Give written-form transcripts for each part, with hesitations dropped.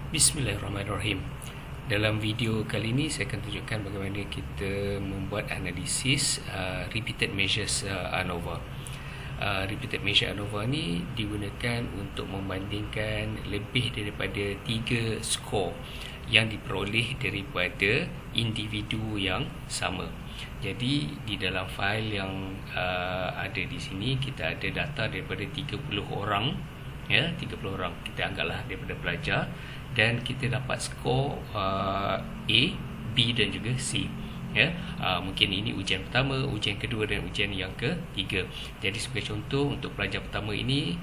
Bismillahirrahmanirrahim. Dalam video kali ini saya akan tunjukkan bagaimana kita membuat analisis repeated measures ANOVA. Repeated measure ANOVA ni digunakan untuk membandingkan lebih daripada 3 skor yang diperoleh daripada individu yang sama. Jadi di dalam fail yang ada di sini kita ada data daripada 30 orang, ya, 30 orang kita anggaplah daripada pelajar, dan kita dapat skor A, B dan juga C, ya. Mungkin ini ujian pertama, ujian kedua dan ujian yang ketiga. Jadi sebagai contoh, untuk pelajar pertama ini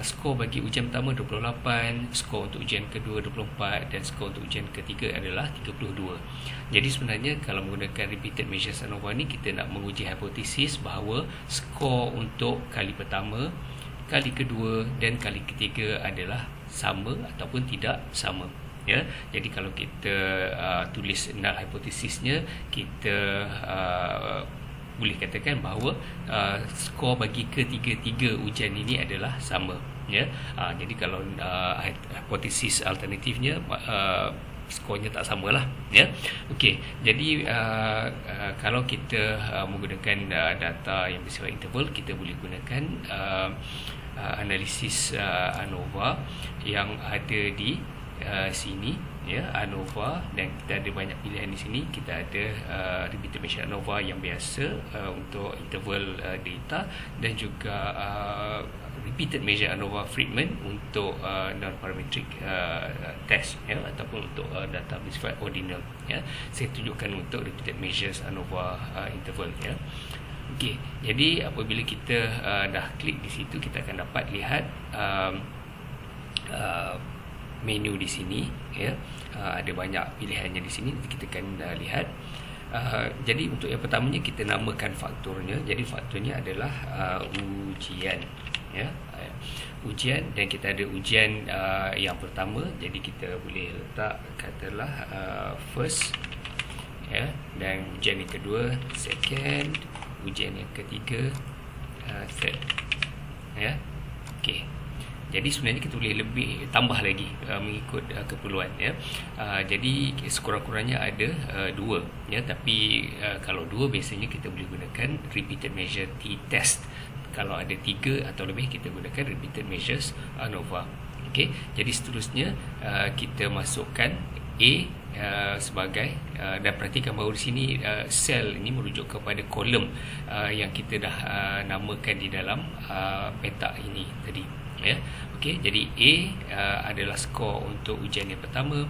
skor bagi ujian pertama 28, skor untuk ujian kedua 24 dan skor untuk ujian ketiga adalah 32. Jadi sebenarnya kalau menggunakan repeated measures ANOVA ni, kita nak menguji hipotesis bahawa skor untuk kali pertama, kali kedua dan kali ketiga adalah sama ataupun tidak sama, ya. Jadi kalau kita tulis null hipotesisnya, kita boleh katakan bahawa skor bagi ketiga-tiga ujian ini adalah sama, ya. Jadi kalau hipotesis alternatifnya skornya tak samalah, ya. Okey, jadi kalau kita menggunakan data yang bersifat interval, kita boleh gunakan analisis ANOVA yang ada di sini, ya, ANOVA, dan kita ada banyak pilihan di sini. Kita ada repeated measure ANOVA yang biasa untuk interval data, dan juga repeated measure ANOVA Friedman untuk non-parametric test, ya, ataupun untuk data bersifat ordinal, ya. Saya tunjukkan untuk repeated measures ANOVA interval, ya. Okey, jadi apabila kita dah klik di situ, kita akan dapat lihat menu di sini, ya. Ada banyak pilihannya di sini, kita akan lihat. Jadi untuk yang pertamanya kita namakan faktornya. Jadi faktornya adalah ujian, ya, ujian, dan kita ada ujian yang pertama. Jadi kita boleh letak katalah first, ya, dan ujian yang kedua second, ujian yang ketiga third, ya. Okey, jadi sebenarnya kita boleh lebih tambah lagi mengikut keperluan, ya. Jadi sekurang-kurangnya ada 2, ya, tapi kalau 2 biasanya kita boleh gunakan repeated measure t-test. Kalau ada 3 atau lebih, kita gunakan repeated measures ANOVA. Okey, jadi seterusnya kita masukkan A sebagai, dan perhatikan bahawa di sini sel ini merujuk kepada kolom yang kita dah namakan di dalam peta ini tadi, ya. Okey, jadi A adalah skor untuk ujian yang pertama,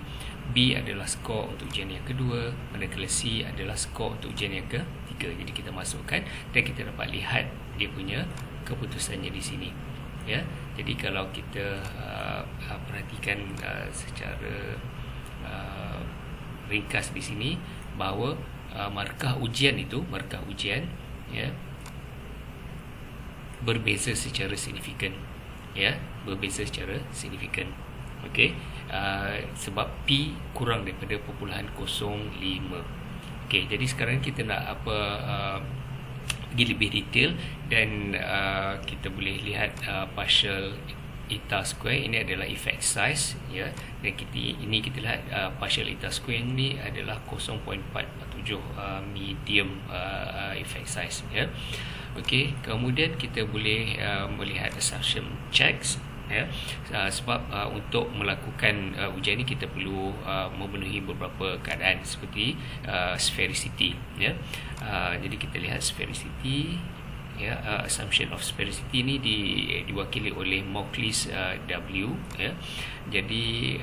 B adalah skor untuk ujian yang kedua, manakala C adalah skor untuk ujian yang ketiga. Jadi kita masukkan dan kita dapat lihat dia punya keputusannya di sini, ya. Jadi kalau kita perhatikan secara ringkas di sini, bahawa markah ujian itu, markah ujian, ya, berbeza secara signifikan, ya, berbeza secara signifikan. Okey, sebab P kurang daripada 0.05. Okey, jadi sekarang kita nak pergi lebih detail, dan kita boleh lihat partial eta square ini adalah effect size, ya, dan kita lihat partial eta square ini adalah 0.447 medium effect size, ya. Okey, kemudian kita boleh melihat assumption checks, ya. Sebab untuk melakukan ujian ini kita perlu memenuhi beberapa keadaan seperti sphericity, ya. Jadi kita lihat sphericity, ya, assumption of sphericity ini diwakili oleh Mauchly's W, ya. Jadi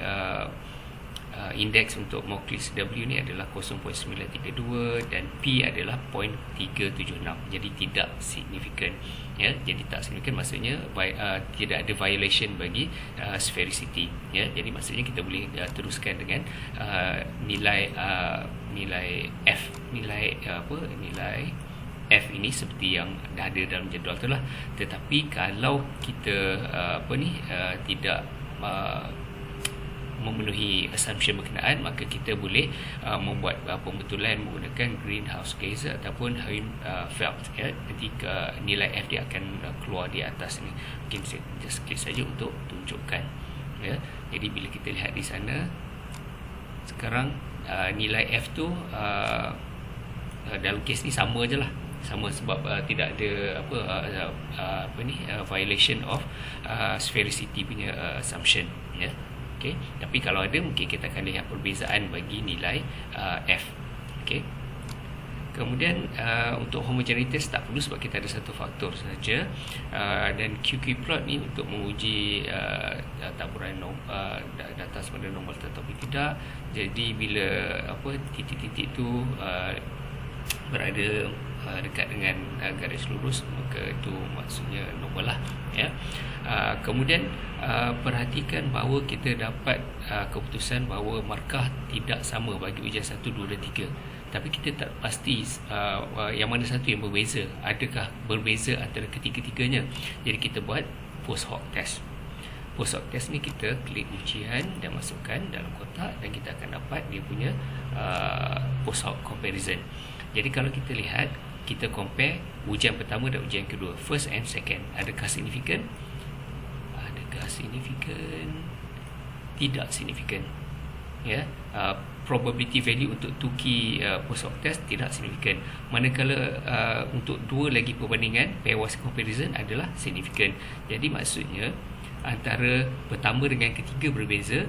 indeks untuk Mauchly's W ni adalah 0.932 dan P adalah 0.376. Jadi tidak signifikan, ya. Jadi tak signifikan maksudnya tidak ada violation bagi sphericity, ya. Jadi maksudnya kita boleh teruskan dengan nilai F, nilai F ini seperti yang dah ada dalam jadual tu lah. Tetapi kalau kita tidak memenuhi assumption berkenaan, maka kita boleh membuat pembetulan menggunakan greenhouse gas ataupun Helmholtz, ya. Ketika nilai F dia akan keluar di atas ni. Mungkin saya just klik saja untuk tunjukkan, ya. Jadi bila kita lihat di sana sekarang nilai F tu dalam kes ni sama je lah, sama sebab tidak ada violation of sphericity punya assumption, ya. Okey, tapi kalau ada mungkin kita akan lihat perbezaan bagi nilai F. Okey. Kemudian untuk homogeneitas tak perlu sebab kita ada satu faktor saja, dan QQ plot ni untuk menguji taburan data sama ada normal atau tidak. Jadi bila titik-titik tu berada dekat dengan garis lurus, maka itu maksudnya normal lah, ya. Kemudian perhatikan bahawa kita dapat keputusan bahawa markah tidak sama bagi ujian 1, 2 dan 3. Tapi kita tak pasti yang mana satu yang berbeza, adakah berbeza antara ketiga-tiganya. Jadi kita buat post hoc test. Post hoc test ni kita klik ujian dan masukkan dalam kotak, dan kita akan dapat dia punya post hoc comparison. Jadi kalau kita lihat, kita compare ujian pertama dan ujian kedua, first and second. Adakah signifikan? Adakah signifikan? Tidak signifikan, ya. Probability value untuk 2 key post hoc test tidak signifikan. Manakala untuk 2 lagi perbandingan, pairwise comparison adalah signifikan. Jadi maksudnya antara pertama dengan ketiga berbeza,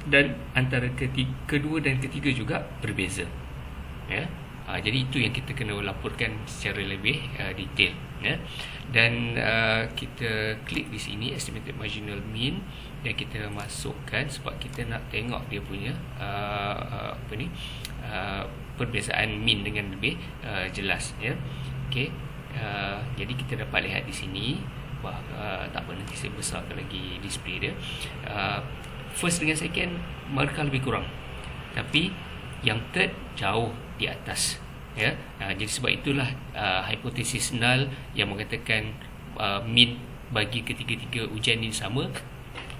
dan antara kedua dan ketiga juga berbeza, ya. Jadi itu yang kita kena laporkan secara lebih detail, ya. Dan kita klik di sini estimated marginal mean, dan kita masukkan sebab kita nak tengok dia punya perbezaan mean dengan lebih jelas, ya. Okey. Jadi kita dapat lihat di sini, tak apa, nanti saya besarkan lagi display dia. First dengan second markah lebih kurang, tapi yang third jauh di atas, ya. Jadi sebab itulah hipotesis null yang mengatakan mean bagi ketiga-tiga ujian ini sama,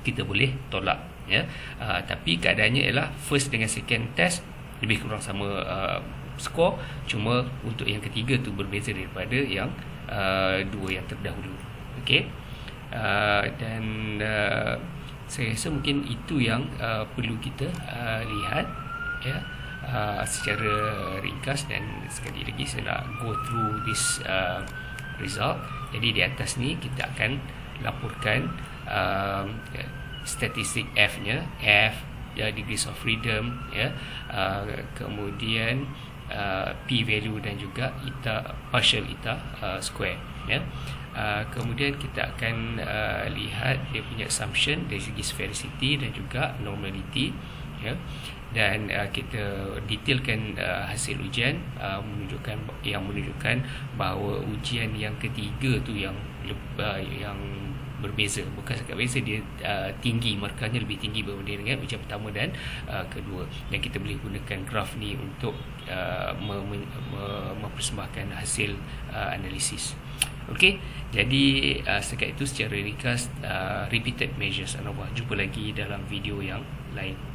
kita boleh tolak, ya. Tapi keadaannya ialah first dengan second test lebih kurang sama skor, cuma untuk yang ketiga tu berbeza daripada yang dua yang terdahulu. Okey. Dan saya rasa mungkin itu yang perlu kita lihat, ya, secara ringkas. Dan sekali lagi saya nak go through this result. Jadi di atas ni kita akan laporkan statistik F-nya, F, degrees of freedom, ya, kemudian p-value dan juga eta, partial eta square, ya. Kemudian kita akan lihat dia punya assumption dari segi sphericity dan juga normality, ya. Dan kita detailkan hasil ujian menunjukkan bahawa ujian yang ketiga tu yang berbeza, bukan sekadar beza, dia tinggi, markahnya lebih tinggi berbanding dengan ujian pertama dan kedua. Dan kita boleh gunakan graf ni untuk mempersembahkan hasil analisis. Okey, jadi setakat itu secara ringkas repeated measures ANOVA. Jumpa lagi dalam video yang lain.